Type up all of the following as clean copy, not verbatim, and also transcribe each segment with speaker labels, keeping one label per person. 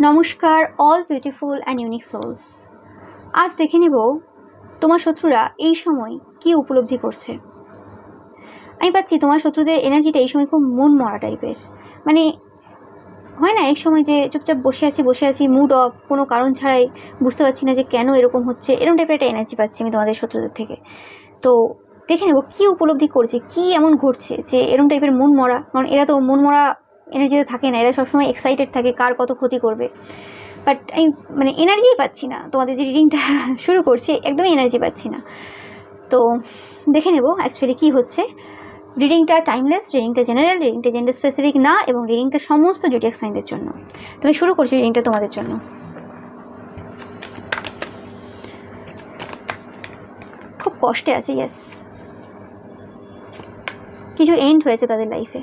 Speaker 1: নমস্কার all beautiful and unique souls. আজ দেখে নেব তোমার শত্রুরা এই সময় কি উপলব্ধি করছে। আমি পাচ্ছি তোমার শত্রুদের এনার্জিটা এই সময় খুব মন মরা টাইপের, মানে হয় না এক সময় যে চুপচাপ বসে আছি মুড অফ, কোনো কারণ ছাড়াই, বুঝতে পারছি না যে কেন এরকম হচ্ছে, এরকম টাইপের একটা এনার্জি পাচ্ছি আমি তোমাদের শত্রুদের থেকে। তো দেখে নেব কী উপলব্ধি করছে, কি এমন ঘটছে যে এরকম টাইপের মন মরা। কারণ এরা তো মন মরা এনার্জিতে থাকে না, এরা সবসময় এক্সাইটেড থাকে কার কত ক্ষতি করবে। বাট আমি মানে এনার্জিই পাচ্ছি না, তোমাদের যে রিডিংটা শুরু করছি একদমই এনার্জি পাচ্ছি না। তো দেখে নেব অ্যাকচুয়ালি কী হচ্ছে। রিডিংটা টাইমলেস, রিডিংটা জেনারেল, রিডিংটা জেন্ডার স্পেসিফিক না, এবং রিডিংটা সমস্ত জোডিয়াক সাইনদের জন্য। তুমি শুরু করছি রিডিংটা তোমাদের জন্য। খুব কষ্টে আছে, ইয়েস, কিছু এন্ড হয়েছে তাদের লাইফে।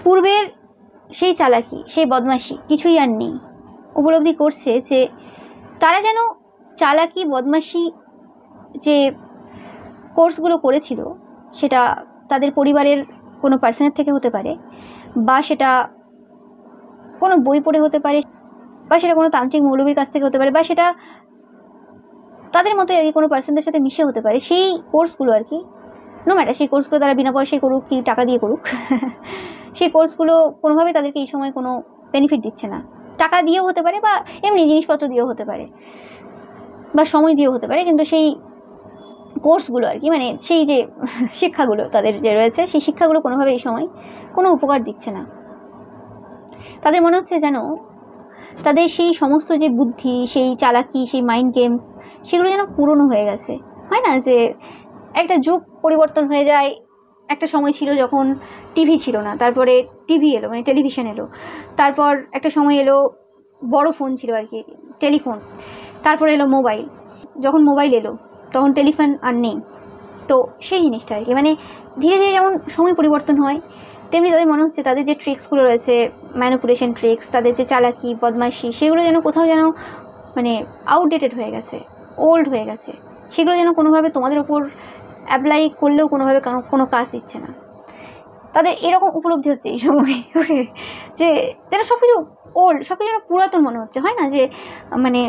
Speaker 1: পূর্বের সেই চালাকি, সেই বদমাশি কিছুই আর নেই। উপলব্ধি করছে যে তারা যেন চালাকি বদমাশি যে কোর্সগুলো করেছিল, সেটা তাদের পরিবারের কোনো পার্সনের থেকে হতে পারে, বা সেটা কোনো বই পড়ে হতে পারে, বা সেটা কোনো তান্ত্রিক মৌলবীর কাছ থেকে হতে পারে, বা সেটা তাদের মতো আর কি কোনো পার্সনদের সাথে মিশে হতে পারে। সেই কোর্সগুলো আর কি, নো ম্যাটার সেই কোর্সগুলো তারা বিনা পয়সায় করুক কি টাকা দিয়ে করুক, সেই কোর্সগুলো কোনোভাবেই তাদেরকে এই সময় কোনো বেনিফিট দিচ্ছে না। টাকা দিয়েও হতে পারে, বা এমনি জিনিসপত্র দিয়েও হতে পারে, বা সময় দিয়েও হতে পারে, কিন্তু সেই কোর্সগুলো আর কি, মানে সেই যে শিক্ষাগুলো তাদের যে রয়েছে, সেই শিক্ষাগুলো কোনোভাবে এই সময় কোনো উপকার দিচ্ছে না। তাদের মনে হচ্ছে যেন তাদের সেই সমস্ত যে বুদ্ধি, সেই চালাকি, সেই মাইন্ড গেমস, সেগুলো যেন পুরনো হয়ে গেছে। হয় না যে একটা যুগ পরিবর্তন হয়ে যায়। একটা সময় ছিল যখন টিভি ছিল না, তারপরে টিভি এলো, মানে টেলিভিশন এলো, তারপর একটা সময় এলো বড় ফোন ছিল আর কি, টেলিফোন, তারপরে এলো মোবাইল। যখন মোবাইল এলো তখন টেলিফোন আর নেই। তো সেই জিনিসটা আর কি, মানে ধীরে ধীরে যেমন সময় পরিবর্তন হয়, তেমনি তাদের মনে হচ্ছে তাদের যে ট্রিক্সগুলো রয়েছে, ম্যানিপুলেশন ট্রিক্স, তাদের যে চালাকি বদমাইশি, সেগুলো যেন কোথাও যেন মানে আউটডেটেড হয়ে গেছে, ওল্ড হয়ে গেছে। সেগুলো যেন কোনোভাবে তোমাদের ওপর অ্যাপ্লাই করলেও কোনোভাবে কোনো কাজ দিচ্ছে না। তাদের এরকম উপলব্ধি হচ্ছে এই সময়, ওকে, যে যেন সব কিছু ওল্ড, সব কিছু যেন পুরাতন মনে হচ্ছে। হয় না যে মানে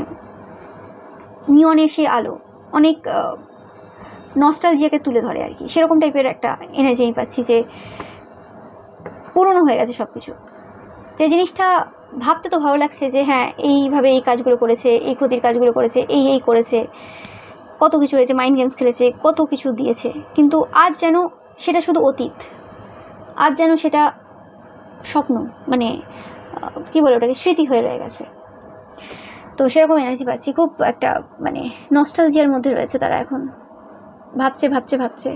Speaker 1: নিয়নের সে আলো অনেক নস্টালজিয়াকে তুলে ধরে আর কি, সেরকম টাইপের একটা এনার্জি আমি পাচ্ছি যে পুরনো হয়ে গেছে সব কিছু। যে জিনিসটা ভাবতে তো ভালো লাগছে যে হ্যাঁ এইভাবে এই কাজগুলো করেছে, এই ক্ষতির কাজগুলো করেছে, এই করেছে, কত কিছু হয়েছে, মাইন্ড গেমস খেলেছে, কত কিছু দিয়েছে, কিন্তু আজ যেন সেটা শুধু অতীত, আজ যেন সেটা স্বপ্ন, মানে কী বলে ওটাকে, স্মৃতি হয়ে রয়ে গেছে। তো সেরকম এনার্জি পাচ্ছি, খুব একটা মানে নস্টালজিয়ার মধ্যে রয়েছে তারা এখন, ভাবছে ভাবছে ভাবছে।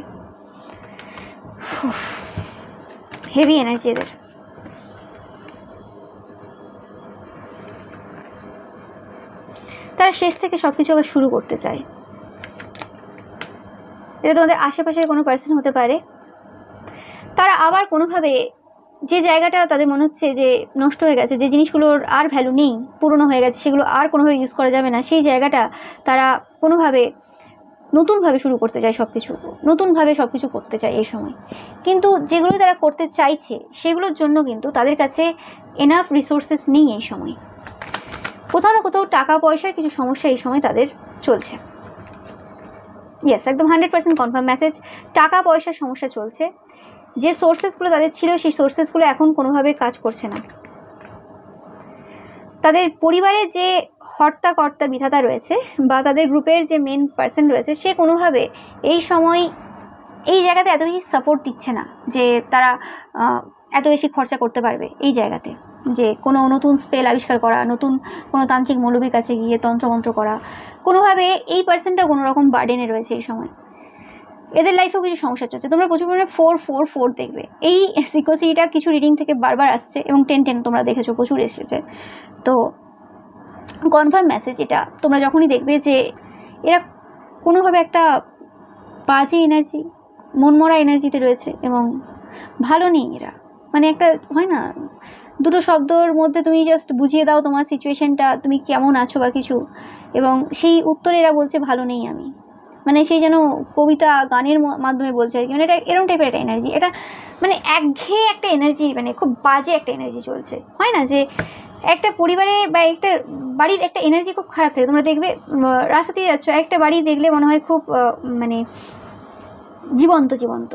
Speaker 1: হেভি এনার্জি এদের। তারা শেষ থেকে সব কিছু আবার শুরু করতে চায়। এটা তোমাদের আশেপাশের কোনো পার্সন হতে পারে। তারা আবার কোনোভাবে যে জায়গাটা তাদের মনে হচ্ছে যে নষ্ট হয়ে গেছে, যে জিনিসগুলোর আর ভ্যালু নেই, পুরনো হয়ে গেছে, সেগুলো আর কোনোভাবে ইউজ করা যাবে না, সেই জায়গাটা তারা কোনোভাবে নতুনভাবে শুরু করতে চায়, সব কিছু নতুনভাবে সব কিছু করতে চায় এই সময়। কিন্তু যেগুলো তারা করতে চাইছে সেগুলোর জন্য কিন্তু তাদের কাছে এনাফ রিসোর্সেস নেই এই সময়। কোথাও না কোথাও টাকা পয়সার কিছু সমস্যা এই সময় তাদের চলছে। ইয়েস, একদম 100% কনফার্ম মেসেজ। টাকা পয়সার সমস্যা চলছে। যে সোর্সেসগুলো তাদের ছিল সেই সোর্সেসগুলো এখন কোনোভাবে কাজ করছে না। তাদের পরিবারের যে হর্তা বিধাতা রয়েছে, বা তাদের গ্রুপের যে মেন পার্সন রয়েছে, সে কোনোভাবে এই সময় এই জায়গাতে এত বেশি সাপোর্ট দিচ্ছে না যে তারা এত বেশি খরচা করতে পারবে এই জায়গাতে, যে কোনো নতুন স্পেল আবিষ্কার করা, নতুন কোনো তান্ত্রিক মৌলবীর কাছে গিয়ে তন্ত্রমন্ত্র করা, কোনোভাবে এই পার্সনটা কোনো রকম বার্ডেনে রয়েছে এই সময়। এদের লাইফেও কিছু সমস্যা চলছে। তোমরা প্রচুর পরিমাণে 4 দেখবে। এই সিক্রেসিটা কিছু রিডিং থেকে বারবার আসছে, এবং 10 তোমরা দেখেছো প্রচুর এসেছে। তো কনফার্ম মেসেজ এটা, তোমরা যখনই দেখবে যে এরা কোনোভাবে একটা বাজে এনার্জি, মনমরা এনার্জিতে রয়েছে এবং ভালো নেই এরা, মানে একটা হয় না দুটো শব্দর মধ্যে তুমি জাস্ট বুঝিয়ে দাও তোমার সিচুয়েশনটা, তুমি কেমন আছো বা কিছু, এবং সেই উত্তরে এরা বলছে ভালো নেই আমি, মানে সেই যেন কবিতা গানের মাধ্যমে বলছে আর কি, মানে এটা এরকম টাইপের একটা এনার্জি, এটা মানে একঘেয়ে একটা এনার্জি, মানে খুব বাজে একটা এনার্জি চলছে। হয় না যে একটা পরিবারে বা একটা বাড়ির একটা এনার্জি খুব খারাপ থাকে, তোমরা দেখবে রাস্তা দিয়ে যাচ্ছ, একটা বাড়ি দেখলে মনে হয় খুব মানে জীবন্ত জীবন্ত,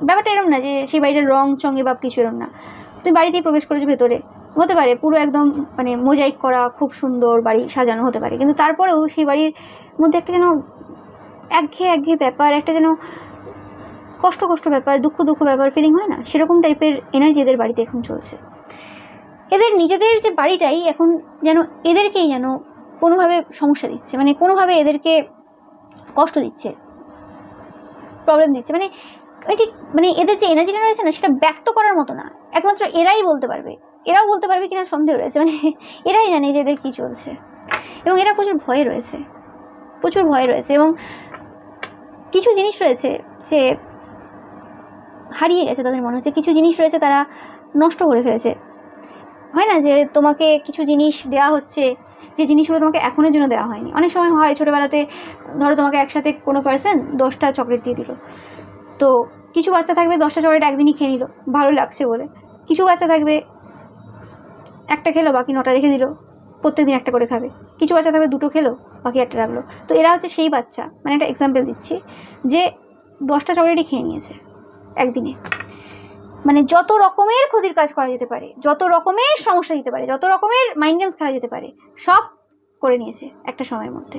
Speaker 1: ব্যাপারটা এরম না যে সেই বাড়িটার রং চঙে বা কিছু এরম না। তুমি বাড়িতেই প্রবেশ করেছো, ভেতরে হতে পারে পুরো একদম মানে মোজাইক করা খুব সুন্দর বাড়ি সাজানো হতে পারে, কিন্তু তারপরেও সেই বাড়ির মধ্যে একটা যেন একঘেয়ে ব্যাপার, একটা যেন কষ্ট ব্যাপার, দুঃখ ব্যাপার ফিলিং হয় না, সেরকম টাইপের এনার্জি এদের বাড়িতে এখন চলছে। এদের নিজেদের যে বাড়িটাই এখন যেন এদেরকেই যেন কোনোভাবে সমস্যা দিচ্ছে, মানে কোনোভাবে এদেরকে কষ্ট দিচ্ছে, প্রবলেম দিচ্ছে, মানে ঠিক মানে এদের যে এনার্জিটা রয়েছে না সেটা ব্যক্ত করার মতো না, একমাত্র এরাই বলতে পারবে। এরাও বলতে পারবে কিনা সন্দেহ রয়েছে, মানে এরাই জানে যে এদের কী চলছে, এবং এরা প্রচুর ভয়ে রয়েছে, এবং কিছু জিনিস রয়েছে যে হারিয়ে গেছে তাদের মনে হচ্ছে, কিছু জিনিস রয়েছে তারা নষ্ট করে ফেলেছে। হয় না যে তোমাকে কিছু জিনিস দেওয়া হচ্ছে, যে জিনিসগুলো তোমাকে এখনের জন্য দেওয়া হয়নি। অনেক সময় হয় ছোটোবেলাতে ধরো তোমাকে একসাথে কোনো পার্সন 10টা চকলেট দিয়ে দিল, তো কিছু বাচ্চা থাকবে 10টা চকলেট একদিনই খেয়ে নিল ভালো লাগছে বলে, কিছু বাচ্চা থাকবে একটা খেলো বাকি 9টা রেখে দিল, প্রত্যেকদিন একটা করে খাবে, কিছু বাচ্চা থাকবে 2টো খেলো বাকি একটা রাখলো। তো এরা হচ্ছে সেই বাচ্চা, মানে একটা এক্সাম্পল দিচ্ছি, যে 10টা চকলেটই খেয়ে নিয়েছে একদিনে। মানে যত রকমের ক্ষতির কাজ করা যেতে পারে, যত রকমের সমস্যা দিতে পারে, যত রকমের মাইন্ড গেমস খেলা যেতে পারে, সব করে নিয়েছে একটা সময়ের মধ্যে,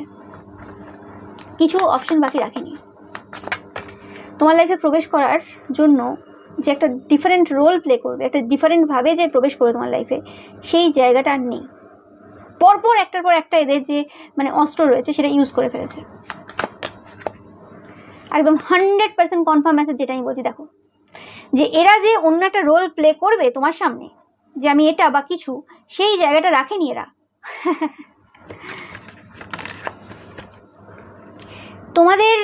Speaker 1: কিছু অপশন বাকি রাখেনি। তোমার লাইফে প্রবেশ করার জন্য যে একটা ডিফারেন্ট রোল প্লে করবে, একটা ডিফারেন্টভাবে যে প্রবেশ করবে তোমার লাইফে, সেই জায়গাটা আর নেই। পরপর একটার পর একটা এদের যে মানে অস্ত্র রয়েছে সেটা ইউজ করে ফেলেছে। একদম 100% কনফার্ম মেসেজ যেটা আমি বলছি, দেখো যে এরা যে অন্য একটা রোল প্লে করবে তোমার সামনে, যে আমি এটা বা কিছু, সেই জায়গাটা রাখেনি এরা। তোমাদের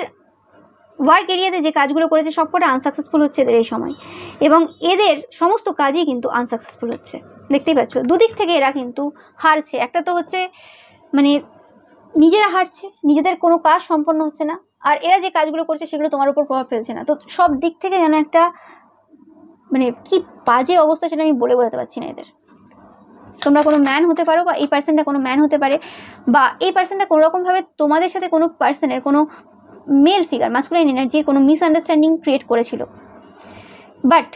Speaker 1: ওয়ার্ক এরিয়াতে যে কাজগুলো করেছে সবকটা আনসাকসেসফুল হচ্ছে এদের এই সময়, এবং এদের সমস্ত কাজই কিন্তু আনসাকসেসফুল হচ্ছে, দেখতেই পাচ্ছ। দুদিক থেকে এরা কিন্তু হারছে। একটা তো হচ্ছে মানে নিজেরা হারছে, নিজেদের কোনো কাজ সম্পন্ন হচ্ছে না, আর এরা যে কাজগুলো করছে সেগুলো তোমার উপর প্রভাব ফেলছে না। তো সব দিক থেকে যেন একটা মানে কি বাজে অবস্থা, সেটা আমি বলে বোঝাতে পারছি না এদের। তোমরা কোনো ম্যান হতে পারো, বা এই পার্সনটা কোনো ম্যান হতে পারে, বা এই পার্সনটা কোনোরকমভাবে তোমাদের সাথে কোনো পার্সনের কোনো মেল ফিগার মাস্কুলাইন এনার্জির কোনো মিসআন্ডারস্ট্যান্ডিং ক্রিয়েট করেছিল, বাট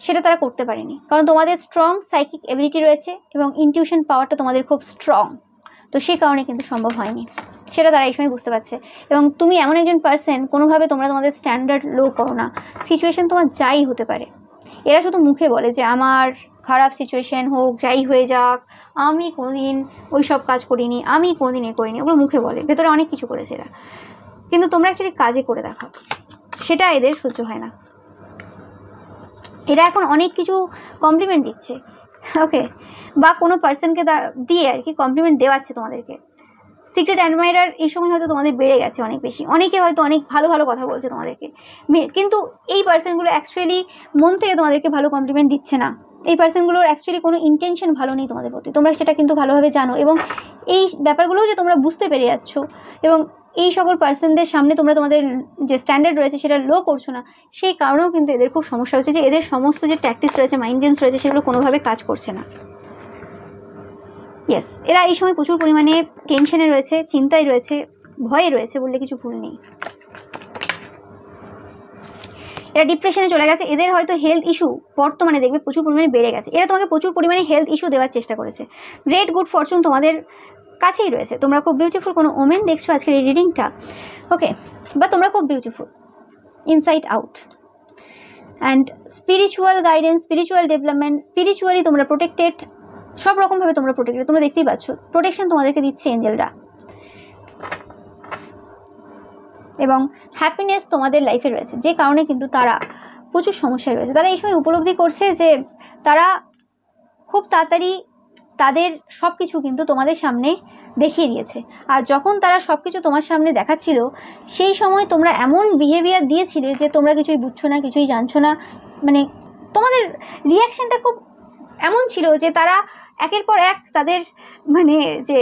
Speaker 1: সেটা তারা করতে পারেনি, কারণ তোমাদের স্ট্রং সাইকিক এবিলিটি রয়েছে এবং ইনটিউশন পাওয়ারটা তোমাদের খুব স্ট্রং, তো সেই কারণে কিন্তু সম্ভব হয়নি, সেটা তারা এই সময় বুঝতে পারছে। এবং তুমি এমন একজন পার্সন, কোনোভাবে তোমরা তোমাদের স্ট্যান্ডার্ড লো করো না, সিচুয়েশন তোমার যাই হতে পারে। এরা শুধু মুখে বলে যে আমার খারাপ সিচুয়েশন হোক, যাই হয়ে যাক, আমি কোনোদিন ওই সব কাজ করিনি, আমি কোনোদিন এ করিনি, ওগুলো মুখে বলে, ভেতরে অনেক কিছু করেছে এরা, কিন্তু তোমরা অ্যাকচুয়ালি কাজে করে দেখাও, সেটা এদের সহ্য হয় না। এরা এখন অনেক কিছু কমপ্লিমেন্ট দিচ্ছে, ওকে, বা কোনো পার্সনকে দিয়ে আর কি কমপ্লিমেন্ট দেওয়াচ্ছে তোমাদেরকে। সিক্রেট অ্যাডমাইরার এই সময় হয়তো তোমাদের বেড়ে গেছে অনেক বেশি, অনেকে হয়তো অনেক ভালো ভালো কথা বলছে তোমাদেরকে, কিন্তু এই পার্সনগুলো অ্যাকচুয়ালি মন থেকে তোমাদেরকে ভালো কমপ্লিমেন্ট দিচ্ছে না। এই পার্সনগুলোর অ্যাকচুয়ালি কোনো ইন্টেনশন ভালো নেই তোমাদের প্রতি, তোমরা সেটা কিন্তু ভালোভাবে জানো, এবং এই ব্যাপারগুলোও যে তোমরা বুঝতে পেরে যাচ্ছ, এবং এই সকল পার্সনদের সামনে তোমরা তোমাদের যে স্ট্যান্ডার্ড রয়েছে সেটা লো করছো না, সেই কারণেও কিন্তু এদের খুব সমস্যা হচ্ছে, যে এদের সমস্ত যে ট্যাকটিক্স রয়েছে, মাইন্ড গেমস রয়েছে, সেগুলো কোনোভাবে কাজ করছে না। ইয়েস, এরা এই সময় প্রচুর পরিমাণে টেনশনে রয়েছে, চিন্তায় রয়েছে, ভয়ে রয়েছে বললে কিছু ভুল নেই। এরা ডিপ্রেশনে চলে গেছে, এদের হয়তো হেলথ ইস্যু বর্তমানে দেখবে প্রচুর পরিমাণে বেড়ে গেছে, এরা তোমাকে প্রচুর পরিমাণে হেলথ ইস্যু দেওয়ার চেষ্টা করেছে। গ্রেট গুড ফরচুন তোমাদের কাছেই রয়েছে, তোমরা খুব বিউটিফুল কোনো ওমেন দেখছো আজকের এই রিডিংটা, ওকে, বা তোমরা খুব beautiful inside out, and spiritual guidance, spiritual development, spiritually তোমরা প্রোটেক্টেড, সব রকমভাবে তোমরা প্রোটেক্টেড, তোমরা দেখতেই পাচ্ছ প্রোটেকশন তোমাদেরকে দিচ্ছে এঞ্জেলরা, এবং হ্যাপিনেস তোমাদের লাইফে রয়েছে, যে কারণে কিন্তু তারা প্রচুর সমস্যায় রয়েছে। তারা এই সময় উপলব্ধি করছে যে তারা খুব তাড়াতাড়ি তাদের সব কিছু কিন্তু তোমাদের সামনে দেখিয়ে দিয়েছে, আর যখন তারা সব কিছু তোমার সামনে দেখাচ্ছিল সেই সময় তোমরা এমন বিহেভিয়ার দিয়েছিলে যে তোমরা কিছুই বুঝছো না, কিছুই জানছো না, মানে তোমাদের রিয়াকশানটা খুব এমন ছিল যে তারা একের পর এক তাদের মানে যে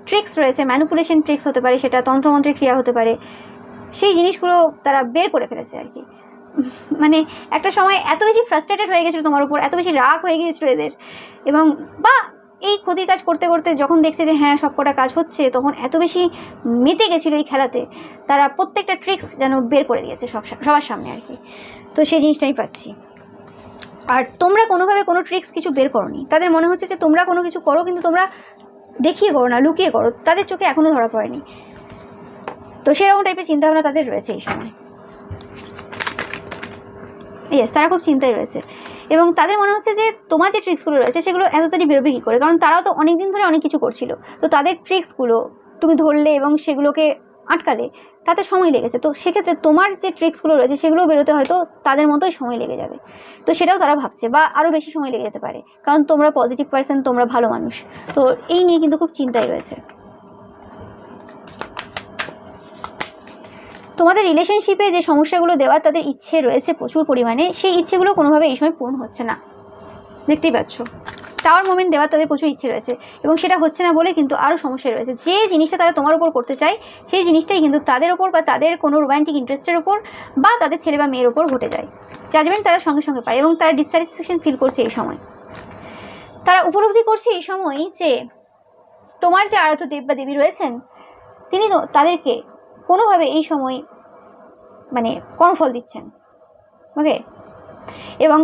Speaker 1: ট্রিক্স রয়েছে, ম্যানিপুলেশন ট্রিক্স হতে পারে, সেটা তন্ত্রমন্ত্রের ক্রিয়া হতে পারে, সেই জিনিসগুলো তারা বের করে ফেলেছে আর কি। মানে একটা সময় এত বেশি ফ্রাস্ট্রেটেড হয়ে গেছিলো তোমার উপর, এত বেশি রাগ হয়ে গিয়েছিলো এদের, এবং বা এই ক্ষতির কাজ করতে করতে যখন দেখছে যে হ্যাঁ সব কটা কাজ হচ্ছে, তখন এত বেশি মেতে গেছিলো এই খেলাতে, তারা প্রত্যেকটা ট্রিক্স যেন বের করে দিয়েছে সবার সামনে আর কি। তো সেই জিনিসটাই পাচ্ছি। আর তোমরা কোনোভাবে কোনো ট্রিক্স কিছু বের করোনি, তাদের মনে হচ্ছে যে তোমরা কোনো কিছু করো, কিন্তু তোমরা দেখিয়ে করো না, লুকিয়ে করো, তাদের চোখে এখনও ধরা পড়েনি। তো সেরকম টাইপের চিন্তাভাবনা তাদের রয়েছে এই সময়। ইয়েস, তারা খুব চিন্তায় রয়েছে, এবং তাদের মনে হচ্ছে যে তোমার যে ট্রিক্সগুলো রয়েছে সেগুলো এত তাড়াতাড়ি বেরোবে কী করে, কারণ তারাও তো অনেক দিন ধরে অনেক কিছু করছিল। তো তাদের ট্রিক্সগুলো তুমি ধরলে এবং সেগুলোকে আটকালে, তাতে সময় লেগেছে। তো সেক্ষেত্রে তোমার যে ট্রিক্সগুলো রয়েছে সেগুলো বেরোতে হয়তো তাদের মতোই সময় লেগে যাবে। তো সেটাও তারা ভাবছে, বা আরও বেশি সময় লেগে যেতে পারে, কারণ তোমরা পজিটিভ পার্সন, তোমরা ভালো মানুষ। তো এই নিয়ে কিন্তু খুব চিন্তায় রয়েছে। তোমাদের রিলেশনশিপে যে সমস্যাগুলো দেওয়ার তাদের ইচ্ছে রয়েছে প্রচুর পরিমাণে, সেই ইচ্ছেগুলো কোনোভাবে এই সময় পূরণ হচ্ছে না, দেখতেই পাচ্ছ। টাওয়ার মোমেন্ট দেওয়ার তাদের প্রচুর ইচ্ছে রয়েছে, এবং সেটা হচ্ছে না বলে কিন্তু আরও সমস্যা রয়েছে। যে জিনিসটা তারা তোমার উপর করতে চায় সেই জিনিসটাই কিন্তু তাদের ওপর, বা তাদের কোনো রোম্যান্টিক ইন্টারেস্টের ওপর, বা তাদের ছেলে বা মেয়ের ওপর ঘটে যায়। জাজমেন্ট তারা সঙ্গে সঙ্গে পায়, এবং তারা ডিসস্যাটিসফ্যাকশন ফিল করছে এই সময়। তারা উপলব্ধি করছে এই সময় যে তোমার যে আরাধ্য দেব বা দেবী রয়েছেন, তিনি তাদেরকে কোনোভাবে এই সময় মানে কর্মফল দিচ্ছেন, ওকে, এবং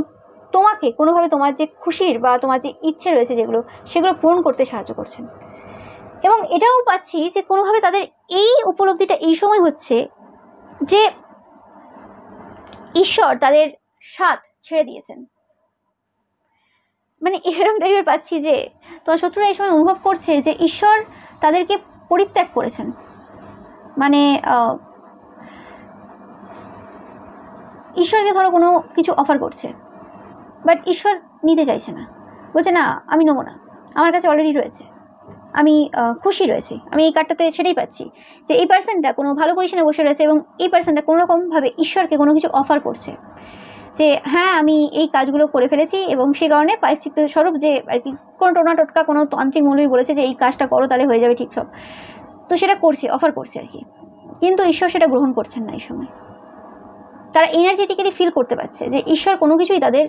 Speaker 1: তোমাকে কোনোভাবে তোমার যে খুশির বা তোমার যে ইচ্ছে রয়েছে যেগুলো, সেগুলো পূরণ করতে সাহায্য করছেন। এবং এটাও পাচ্ছি যে কোনোভাবে তাদের এই উপলব্ধিটা এই সময় হচ্ছে যে ঈশ্বর তাদের সাথ ছেড়ে দিয়েছেন। মানে এরকম টাইপের পাচ্ছি যে তোমার শত্রুরা এই সময় অনুভব করছে যে ঈশ্বর তাদেরকে পরিত্যাগ করেছেন। মানে ঈশ্বরকে ধরো কোনো কিছু অফার করছে, বাট ঈশ্বর নিতে চাইছে না, বলছে না আমি নেবো না, আমার কাছে অলরেডি রয়েছে, আমি খুশি রয়েছি, আমি এই কার্ডটাতে সেটাই পাচ্ছি যে এই পার্সনটা কোনো ভালো পজিশনে বসে রয়েছে, এবং এই পার্সনটা কোনোরকমভাবে ঈশ্বরকে কোনো কিছু অফার করছে যে হ্যাঁ আমি এই কাজগুলো করে ফেলেছি, এবং সেই কারণে প্রায়শ্চিত্ত স্বরূপ যে আর কি কোনো টোনা টোটকা কোনো তান্ত্রিক মৌলবী বলেছে যে এই কাজটা করো তাহলে হয়ে যাবে ঠিক সব, তো সেটা করছে, অফার করছে আর কি। কিন্তু ঈশ্বর সেটা গ্রহণ করছেন না এই সময়। তারা এনার্জেটিক্যালি ফিল করতে পারছে যে ঈশ্বর কোনো কিছুই তাদের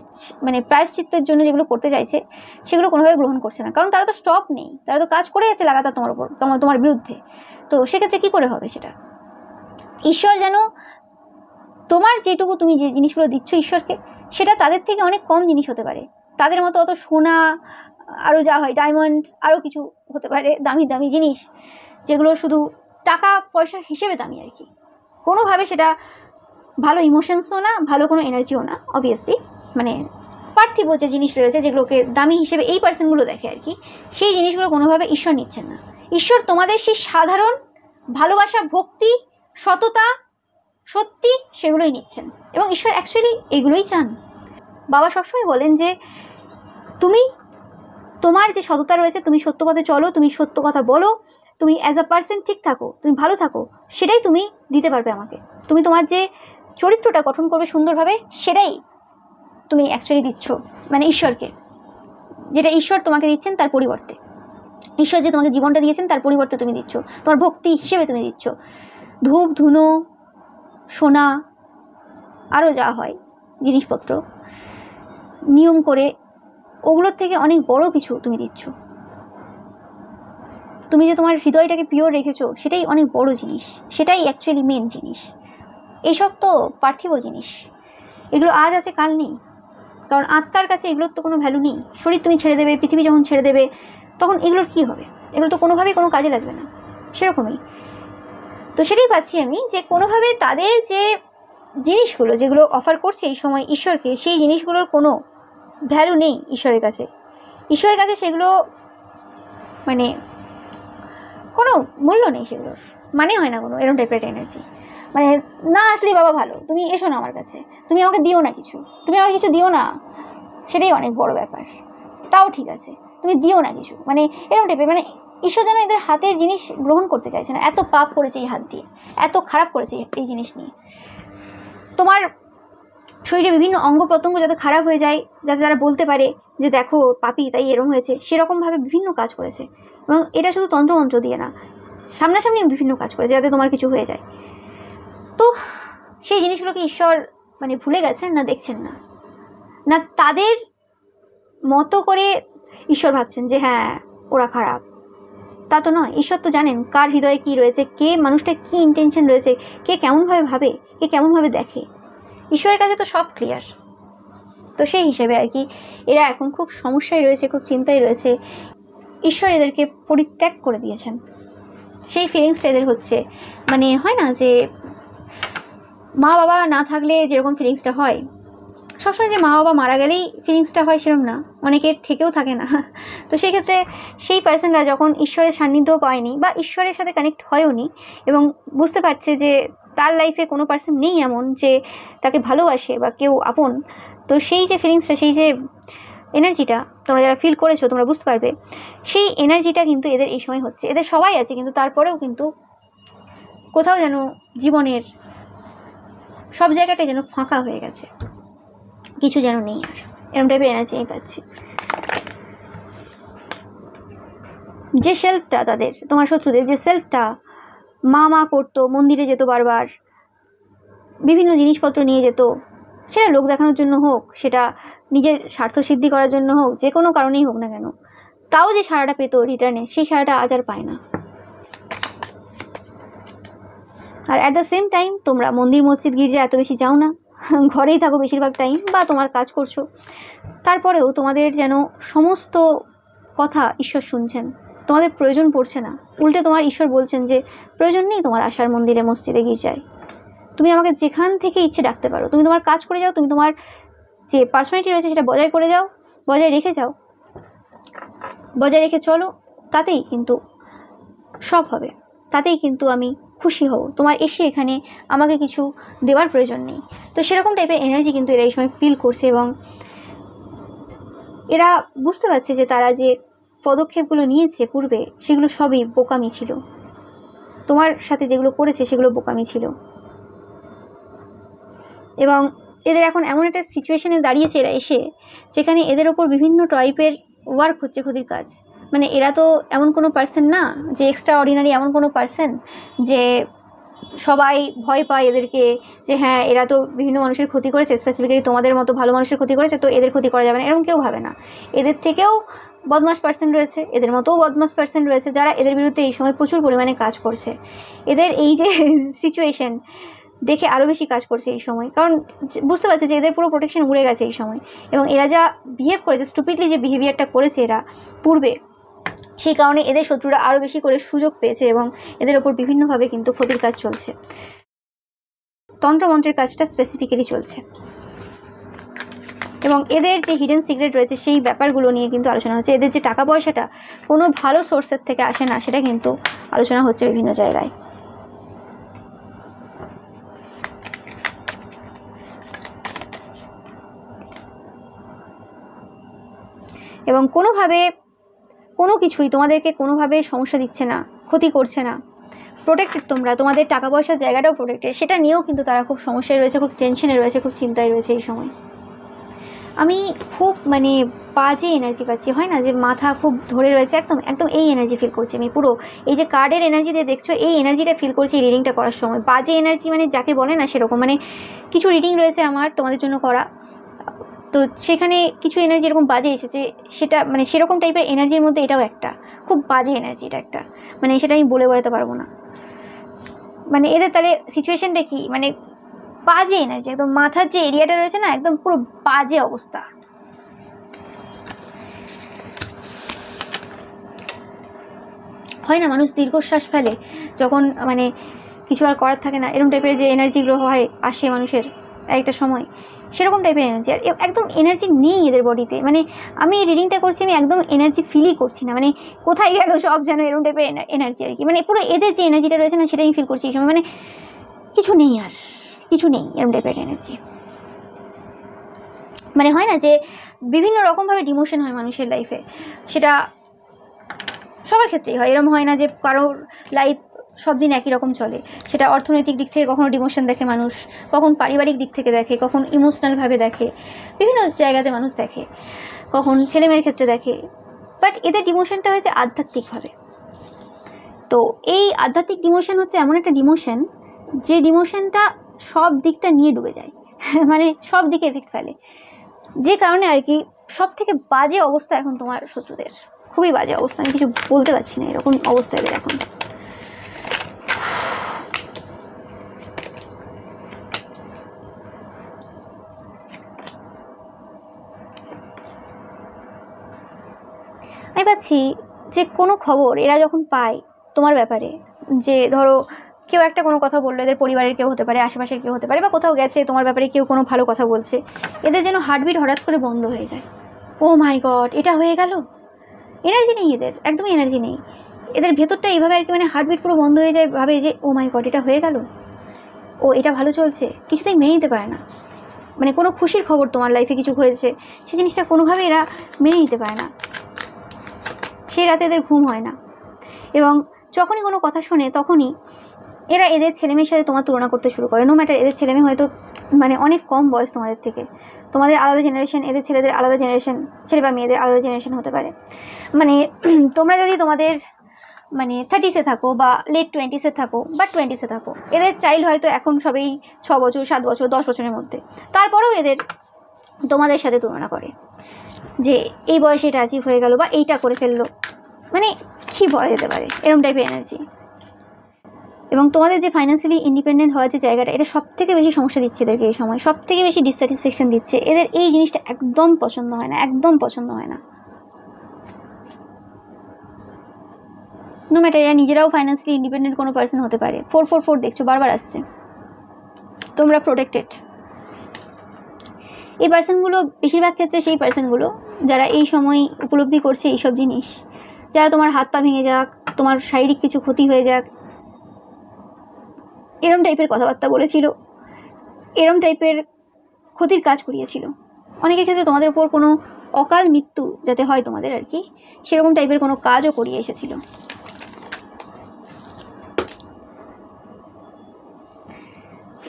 Speaker 1: মানে প্রায়শ্চিত্তের জন্য যেগুলো করতে চাইছে সেগুলো কোনোভাবে গ্রহণ করছে না, কারণ তারা তো স্টপ নেই, তারা তো কাজ করে যাচ্ছে লাগাতার তোমার উপর, তোমার বিরুদ্ধে। তো সেক্ষেত্রে কী করে হবে সেটা? ঈশ্বর যেন তোমার যেটুকু তুমি যে জিনিসগুলো দিচ্ছ ঈশ্বরকে, সেটা তাদের থেকে অনেক কম জিনিস হতে পারে, তাদের মতো অত সোনা, আরও যা হয় ডায়মন্ড, আরও কিছু হতে পারে দামি দামি জিনিস, যেগুলো শুধু টাকা পয়সার হিসেবে দামি আর কি। কোনোভাবে সেটা ভালো ইমোশনসও না, ভালো কোনো এনার্জিও না, অবভিয়াসলি। মানে পার্থিব যে জিনিস রয়েছে যেগুলোকে দামি হিসেবে এই পার্সনগুলো দেখে আর কি, সেই জিনিসগুলো কোনোভাবে ঈশ্বর নিচ্ছেন না। ঈশ্বর তোমাদের সেই সাধারণ ভালোবাসা, ভক্তি, সততা, সত্যি সেগুলোই নিচ্ছেন, এবং ঈশ্বর অ্যাকচুয়ালি এগুলোই চান। বাবা সবসময় বলেন যে তুমি তোমার যে সততা রয়েছে, তুমি সত্য পথে চলো, তুমি সত্য কথা বলো, তুমি অ্যাজ আ পার্সন ঠিক থাকো, তুমি ভালো থাকো, সেটাই তুমি দিতে পারবে আমাকে। তুমি তোমার যে চরিত্রটা গঠন করবে সুন্দরভাবে, সেটাই তুমি অ্যাকচুয়ালি দিচ্ছ মানে ঈশ্বরকে, যেটা ঈশ্বর তোমাকে দিচ্ছেন তার পরিবর্তে। ঈশ্বর যে তোমাকে জীবনটা দিয়েছেন তার পরিবর্তে তুমি দিচ্ছ, তোমার ভক্তি হিসেবে তুমি দিচ্ছ ধূপ, ধুনো, সোনা, আরও যা হয় জিনিসপত্র, নিয়ম করে, ওগুলোর থেকে অনেক বড় কিছু তুমি দিচ্ছ। তুমি যে তোমার হৃদয়টাকে পিওর রেখেছো, সেটাই অনেক বড় জিনিস, সেটাই অ্যাকচুয়ালি মেন জিনিস। এইসব তো পার্থিব জিনিস, এগুলো আজ আছে কাল নেই, কারণ আত্মার কাছে এগুলোর তো কোনো ভ্যালু নেই। শরীর তুমি ছেড়ে দেবে, পৃথিবী যখন ছেড়ে দেবে, তখন এগুলোর কী হবে? এগুলো তো কোনোভাবেই কোনো কাজে লাগবে না, সেরকমই। তো সেটাই পাচ্ছি আমি যে কোনোভাবে তাদের যে জিনিসগুলো যেগুলো অফার করছে এই সময় ঈশ্বরকে, সেই জিনিসগুলোর কোনো ভ্যালু নেই ঈশ্বরের কাছে। ঈশ্বরের কাছে সেগুলো মানে কোনো মূল্য নেই, সেগুলোর মানে হয় না কোনো, এরকম টাইপের এনার্জি। মানে না আসলেই বাবা ভালো, তুমি এসো না আমার কাছে, তুমি আমাকে দিও না কিছু, তুমি আমাকে কিছু দিও না, সেটাই অনেক বড় ব্যাপার। তাও ঠিক আছে, তুমি দিও না কিছু, মানে এরকম টাইপের। মানে ঈশ্বর যেন এদের হাতের জিনিস গ্রহণ করতে চাইছে না, এত পাপ করেছে এই হাত দিয়ে, এত খারাপ করেছে এই জিনিস নিয়ে। তোমার শরীরে বিভিন্ন অঙ্গ প্রত্যঙ্গ যাতে খারাপ হয়ে যায়, যাতে তারা বলতে পারে যে দেখো পাপি তাই এরম হয়েছে, সেরকমভাবে বিভিন্ন কাজ করেছে। এবং এটা শুধু তন্ত্রমন্ত্র দিয়ে না, সামনাসামনি বিভিন্ন কাজ করেছে যাতে তোমার কিছু হয়ে যায়। তো সেই জিনিসগুলোকে ঈশ্বর মানে ভুলে গেছেন না, দেখছেন না, না তাদের মতো করে ঈশ্বর ভাবছেন যে হ্যাঁ ওরা খারাপ, তা তো নয়। ঈশ্বর তো জানেন কার হৃদয়ে কী রয়েছে, কে মানুষটা কী ইন্টেনশন রয়েছে, কে কেমনভাবে ভাবে, কে কেমনভাবে দেখে। ঈশ্বরের কাছে তো সব ক্লিয়ার। তো সেই হিসেবে আর কি এরা এখন খুব সমস্যায় রয়েছে, খুব চিন্তায় রয়েছে। ঈশ্বর এদেরকে পরিত্যাগ করে দিয়েছেন, সেই ফিলিংসটা এদের হচ্ছে। মানে হয় না যে মা বাবা না থাকলে যেরকম ফিলিংসটা হয়, সবসময় যে মা বাবা মারা গেলেই ফিলিংসটা হয় সেরকম না, অনেকের থেকেও থাকে না। তো সেই ক্ষেত্রে সেই পার্সনরা যখন ঈশ্বরের সান্নিধ্যও পায়নি বা ঈশ্বরের সাথে কানেক্ট হয়ওনি এবং বুঝতে পারছে যে তার লাইফে কোনো পার্সন নেই এমন যে তাকে ভালোবাসে বা কেউ আপন, তো সেই যে ফিলিংসটা, সেই যে এনার্জিটা তোমরা যারা ফিল করেছো তোমরা বুঝতে পারবে, সেই এনার্জিটা কিন্তু এদের এই সময় হচ্ছে। এদের সবাই আছে কিন্তু তারপরেও কিন্তু কোথাও যেন জীবনের সব জায়গাটাই যেন ফাঁকা হয়ে গেছে, কিছু যেন নেই আর, এরকম টাইপের এনার্জি আমি পাচ্ছি। যে সেলফটা তাদের, তোমার শত্রুদের যে সেলফটা মা করতো, মন্দিরে যেত বারবার, বিভিন্ন জিনিসপত্র নিয়ে যেত, সেটা লোক দেখানোর জন্য হোক, সেটা নিজের স্বার্থ সিদ্ধি করার জন্য হোক, যে কোনো কারণেই হোক না কেন, তাও যে সারাটা পেত রিটার্নে, সেই সারাটা আজ আর পায় না। আর অ্যাট দ্য সেম টাইম তোমরা মন্দির মসজিদ গির্জা এত বেশি যাও না, ঘরেই থাকো বেশিরভাগ টাইম, বা তোমার কাজ করছো, তারপরেও তোমাদের যেন সমস্ত কথা ঈশ্বর শুনছেন, তোমাদের প্রয়োজন পড়ছে না। উল্টে তোমার ঈশ্বর বলছেন যে প্রয়োজন নেই তোমার আসার মন্দিরে মসজিদে গির্জায়, তুমি আমাকে যেখান থেকে ইচ্ছে ডাকতে পারো, তুমি তোমার কাজ করে যাও, তুমি তোমার যে পার্সোনালিটি রয়েছে সেটা বজায় করে যাও, বজায় রেখে যাও, বজায় রেখে চলো, তাতেই কিন্তু সব হবে, তাতেই কিন্তু আমি খুশি হব। তোমার এসে এখানে আমাকে কিছু দেওয়ার প্রয়োজন নেই। তো সেরকম টাইপের এনার্জি কিন্তু এরা এই সময় ফিল করছে এবং এরা বুঝতে পারছে যে তারা যে পদক্ষেপগুলো নিয়েছে পূর্বে সেগুলো সবই বোকামি ছিল, তোমার সাথে যেগুলো করেছে সেগুলো বোকামি ছিল। এবং এদের এখন এমন একটা সিচুয়েশনে দাঁড়িয়েছে এরা এসে, যেখানে এদের ওপর বিভিন্ন টাইপের ওয়ার্ক হচ্ছে, ক্ষতির কাজ। মানে এরা তো এমন কোনো পার্সন না যে এক্সট্রা অর্ডিনারি এমন কোনো পার্সন যে সবাই ভয় পায় এদেরকে, যে হ্যাঁ এরা তো বিভিন্ন মানুষের ক্ষতি করেছে, স্পেসিফিক্যালি তোমাদের মতো ভালো মানুষের ক্ষতি করেছে, তো এদের ক্ষতি করা যাবে না, এরকম কেউ ভাবে না। এদের থেকেও বদমাস পার্সন রয়েছে, এদের মতোও বদমাস পার্সন রয়েছে যারা এদের বিরুদ্ধে এই সময় প্রচুর পরিমাণে কাজ করছে। এদের এই যে সিচুয়েশন দেখে আরও বেশি কাজ করছে এই সময়, কারণ বুঝতে পারছে যে এদের পুরো প্রোটেকশন উড়ে গেছে এই সময়। এবং এরা যা বিহেভ করেছে, স্টুপিডলি যে বিহেভিয়ারটা করেছে এরা পূর্বে, সেই কারণে এদের শত্রুরা আরও বেশি করে সুযোগ পেয়েছে এবং এদের ওপর বিভিন্নভাবে কিন্তু ক্ষতির কাজ চলছে, তন্ত্রমন্ত্রের কাজটা স্পেসিফিক্যালি চলছে। এবং এদের যে হিডেন সিক্রেট রয়েছে সেই ব্যাপারগুলো নিয়ে কিন্তু আলোচনা হচ্ছে। এদের যে টাকা পয়সাটা কোনো ভালো সোর্সের থেকে আসে না, সেটা কিন্তু আলোচনা হচ্ছে বিভিন্ন জায়গায়। এবং কোনোভাবে কোনো কিছুই তোমাদেরকে কোনোভাবে সমস্যা দিচ্ছে না, ক্ষতি করছে না, প্রোটেক্টেড তোমরা, তোমাদের টাকা পয়সার জায়গাটাও প্রোটেক্টেড, সেটা নিয়েও কিন্তু তারা খুব সমস্যায় রয়েছে, খুব টেনশনে রয়েছে, খুব চিন্তায় রয়েছে এই সময়। আমি খুব মানে বাজে এনার্জি পাচ্ছি, হয় না যে মাথা খুব ধরে রয়েছে, একদম একদম এই এনার্জি ফিল করছি আমি। পুরো এই যে কার্ডের এনার্জি দিয়ে দেখছো, এই এনার্জিটা ফিল করছি রিডিংটা করার সময়। বাজে এনার্জি মানে যাকে বলে না সেরকম, মানে কিছু রিডিং রয়েছে আমার তোমাদের জন্য করা, তো সেখানে কিছু এনার্জি এরকম বাজে এসেছে, সেটা মানে সেরকম টাইপের এনার্জির মধ্যে এটাও একটা খুব বাজে এনার্জি, এটা একটা মানে সেটা আমি বলে বোঝাতে পারবো না। মানে এদের তাহলে সিচুয়েশনটা কি, মানে বাজে এনার্জি, একদম মাথার যে এরিয়াটা রয়েছে না একদম পুরো বাজে অবস্থা। হয় না মানুষ দীর্ঘশ্বাস ফেলে যখন মানে কিছু আর করার থাকে না, এরকম টাইপের যে এনার্জিগুলো হয় আসে মানুষের একটা সময়, সেরকম টাইপের এনার্জি। আর একদম এনার্জি নেই এদের বডিতে, মানে আমি রিডিংটা করছি আমি একদম এনার্জি ফিলই করছি না, মানে কোথায় গেল সব যেন এরকম টাইপের এনার্জি আর কি। মানে পুরো এদের যে এনার্জিটা রয়েছে না সেটাই আমি ফিল করছি এই সময়, মানে কিছু নেই আর, কিছু নেই এরকম টাইপের এনার্জি। মানে হয় না যে বিভিন্ন রকমভাবে ডিমোশন হয় মানুষের লাইফে, সেটা সবার ক্ষেত্রেই হয়, এরকম হয় না যে কারোর লাইফ সব দিন একই রকম চলে। সেটা অর্থনৈতিক দিক থেকে কখনো ডিমোশন দেখে মানুষ, কখন পারিবারিক দিক থেকে দেখে, কখন ইমোশনালভাবে দেখে, বিভিন্ন জায়গাতে মানুষ দেখে। কখন ছেলে মেয়ের ক্ষেত্রে দেখে। বাট এদের ডিমোশনটা হয়েছে আধ্যাত্মিকভাবে। তো এই আধ্যাত্মিক ডিমোশন হচ্ছে এমন একটা ডিমোশন যে ডিমোশনটা সব দিকটা নিয়ে ডুবে যায়, মানে সব দিকে এফেক্ট ফেলে, যে কারণে আর কি সব থেকে বাজে অবস্থা এখন তোমার শত্রুদের, খুবই বাজে অবস্থা, আমি কিছু বলতে পারছি না, এরকম অবস্থা এদের এখন। আমি পাচ্ছি যে কোনো খবর এরা যখন পায় তোমার ব্যাপারে, যে ধরো কেউ একটা কোনো কথা বললো, এদের পরিবারের কেউ হতে পারে, আশেপাশের কেউ হতে পারে, বা কোথাও গেছে তোমার ব্যাপারে কেউ কোনো ভালো কথা বলছে, এদের যেন হার্টবিট হঠাৎ করে বন্ধ হয়ে যায়। ও মাই গড, এটা হয়ে গেল, এনার্জি নেই এদের, একদমই এনার্জি নেই এদের ভেতরটা, এইভাবে আর কি মানে হার্টবিট পুরো বন্ধ হয়ে যায়, ভাবে যে ও মাই গড এটা হয়ে গেল, ও এটা ভালো চলছে, কিছুতেই মেনে নিতে পারে না। মানে কোনো খুশির খবর তোমার লাইফে কিছু হয়েছে, সেই জিনিসটা কোনোভাবে এরা মেনে নিতে পারে না, সেই রাতে এদের ঘুম হয় না। এবং যখনই কোনো কথা শোনে তখনই এরা এদের ছেলেমেয়ের সাথে তোমার তুলনা করতে শুরু করে। নো ম্যাটার এদের ছেলেমেয়ে হয়তো মানে অনেক কম বয়স তোমাদের থেকে, তোমাদের আলাদা জেনারেশন, এদের ছেলেদের আলাদা জেনারেশন, ছেলে বা মেয়েদের আলাদা জেনারেশন হতে পারে। মানে তোমরা যদি তোমাদের মানে 30-এ থাকো বা লেট 20-এ থাকো বা 20-এ থাকো, এদের চাইল্ড হয়তো এখন সবেই 6 বছর 7 বছর 10 বছরের মধ্যে, তারপরেও এদের তোমাদের সাথে তুলনা করে যে এই বয়সে এটা অ্যাচিভ হয়ে গেল বা এইটা করে ফেললো, মানে কী বলা যেতে পারে, এরকম টাইপের এনার্জি। এবং তোমাদের যে ফাইন্যান্সিয়ালি ইন্ডিপেন্ডেন্ট হওয়ার যে জায়গাটা, এটা সব থেকে বেশি সমস্যা দিচ্ছে এদেরকে এই সময়, সব থেকে বেশি ডিসস্যাটিসফ্যাকশন দিচ্ছে এদের, এই জিনিসটা একদম পছন্দ হয় না, একদম পছন্দ হয় না। নো ম্যাটার এরা নিজেরাও ফাইন্যান্সিয়ালি ইন্ডিপেন্ডেন্ট কোনো পার্সন হতে পারে। 444 দেখছো বারবার আসছে, তোমরা প্রোটেক্টেড। এই পার্সনগুলো বেশিরভাগ ক্ষেত্রে সেই পার্সনগুলো যারা এই সময় উপলব্ধি করছে এইসব জিনিস, যারা তোমার হাত পা ভেঙে যাক, তোমার শারীরিক কিছু ক্ষতি হয়ে যাক, এরম টাইপের কথাবার্তা বলেছিল, এরম টাইপের ক্ষতির কাজ করিয়েছিল। অনেকের ক্ষেত্রে তোমাদের উপর কোনো অকাল মৃত্যু যাতে হয় তোমাদের আর কি, সেরকম টাইপের কোনো কাজও করিয়ে এসেছিল।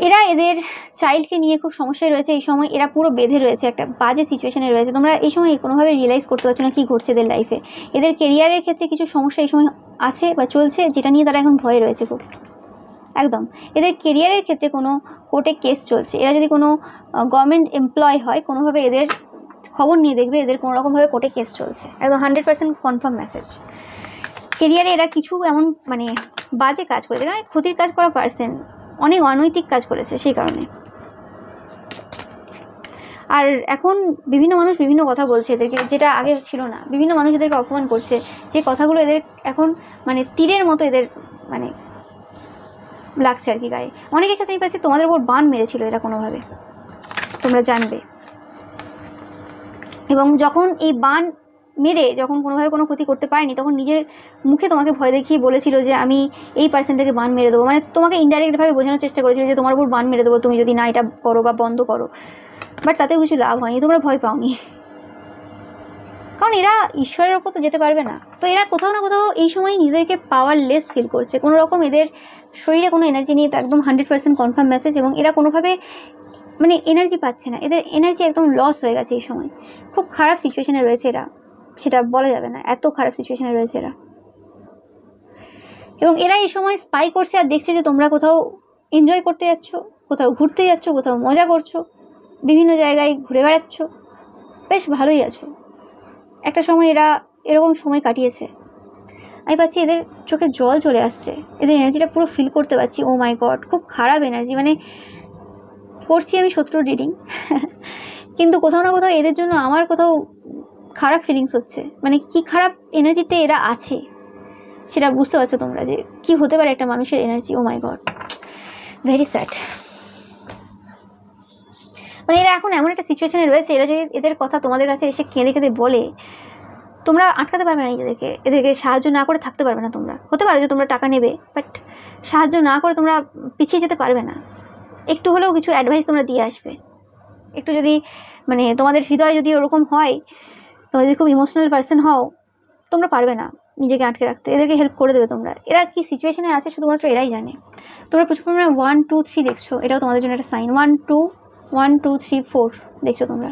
Speaker 1: এরা এদের চাইল্ডকে নিয়ে খুব সমস্যায় রয়েছে এই সময়, এরা পুরো বেঁধে রয়েছে, একটা বাজে সিচুয়েশনে রয়েছে। তোমরা এই সময় কোনোভাবে রিয়েলাইজ করতে পারছো না কী ঘটছে এদের লাইফে। এদের কেরিয়ারের ক্ষেত্রে কিছু সমস্যা এই সময় আছে বা চলছে, যেটা নিয়ে তারা এখন ভয়ে রয়েছে খুব, একদম। এদের কেরিয়ারের ক্ষেত্রে কোনো কোর্টে কেস চলছে, এরা যদি কোনো গভর্নমেন্ট এমপ্লয় হয়, কোনোভাবে এদের খবর নিয়ে দেখবে এদের কোনোরকমভাবে কোর্টে কেস চলছে, একদম 100% কনফার্ম মেসেজ। কেরিয়ারে এরা কিছু এমন মানে বাজে কাজ করেছে, কারণ ক্ষতির কাজ করা পার্সন, অনেক অনৈতিক কাজ করেছে সেই কারণে। আর এখন বিভিন্ন মানুষ বিভিন্ন কথা বলছে এদেরকে, যেটা আগে ছিল না। বিভিন্ন মানুষ এদেরকে অপমান করছে, যে কথাগুলো এদের এখন মানে তীরের মতো এদের মানে লাগছে আর কি গায়ে। অনেকের ক্ষেত্রে আমি পাচ্ছি তোমাদের উপর বান মেরেছিল এরা কোনোভাবে, তোমরা জানবে। এবং যখন এই বান মেরে যখন কোনোভাবে কোনো ক্ষতি করতে পারেনি, তখন নিজের মুখে তোমাকে ভয় দেখিয়ে বলেছিল যে আমি এই পার্সেন্টটাকে বান মেরে দেবো, মানে তোমাকে ইনডাইরেক্টভাবে বোঝানোর চেষ্টা করেছিল যে তোমার উপর বান মেরে দেবো তুমি যদি না এটা করো বা বন্ধ করো। বাট তাতেও কিছু লাভ হয়নি, তোমরা ভয় পাওনি, কারণ এরা ঈশ্বরের ওপর তো যেতে পারবে না। তো এরা কোথাও না কোথাও এই সময় নিজেদেরকে পাওয়ারলেস ফিল করছে, কোনো রকম এদের শরীরে কোনো এনার্জি নেই, তো একদম 100% কনফার্ম মেসেজ। এবং এরা কোনোভাবে মানে এনার্জি পাচ্ছে না, এদের এনার্জি একদম লস হয়ে গেছে এই সময়। খুব খারাপ সিচুয়েশনে রয়েছে এরা, সেটা বলা যাবে না, এত খারাপ সিচুয়েশনে রয়েছে এরা। এবং এরা এই সময় স্পাই করছে আর দেখছে যে তোমরা কোথাও এনজয় করতে যাচ্ছ, কোথাও ঘুরতে যাচ্ছ, কোথাও মজা করছো, বিভিন্ন জায়গায় ঘুরে বেড়াচ্ছ, বেশ ভালোই আছো। একটা সময় এরা এরকম সময় কাটিয়েছে। আমি পাচ্ছি এদের চোখে জল চলে আসছে, এদের এনার্জিটা পুরো ফিল করতে পারছি। ও মাই গড, খুব খারাপ এনার্জি। মানে করছি আমি শত্রুর রিডিং, কিন্তু কোথাও না কোথাও এদের জন্য আমার কোথাও খারাপ ফিলিংস হচ্ছে। মানে কি খারাপ এনার্জিতে এরা আছে সেটা বুঝতে পারছো তোমরা, যে কি হতে পারে একটা মানুষের এনার্জি। ও মাই গড, ভেরি স্যাড। মানে এরা এখন এমন একটা সিচুয়েশনে রয়েছে, এরা যদি এদের কথা তোমাদের কাছে এসে কেঁদে কেঁদে বলে, তোমরা আটকাতে পারবে না নিজেদেরকে, এদেরকে সাহায্য না করে থাকতে পারবে না তোমরা। হতে পারে যে তোমরা টাকা নেবে, বাট সাহায্য না করে তোমরা পিছিয়ে যেতে পারবে না। একটু হলেও কিছু অ্যাডভাইস তোমরা দিয়ে আসবে, একটু যদি মানে তোমাদের হৃদয় যদি ওরকম হয়, তোমরা যদি খুব ইমোশনাল পার্সন হও, তোমরা পারবে না নিজেকে আটকে রাখতে, এদেরকে হেল্প করে দেবে তোমরা। এরা কি সিচুয়েশনে আছে শুধুমাত্র এরাই জানে। তোমরা প্রচুর পরিমাণে 1 2 3 দেখছো, এটাও তোমাদের জন্য একটা সাইন। 1 2 3 4 দেখছো তোমরা,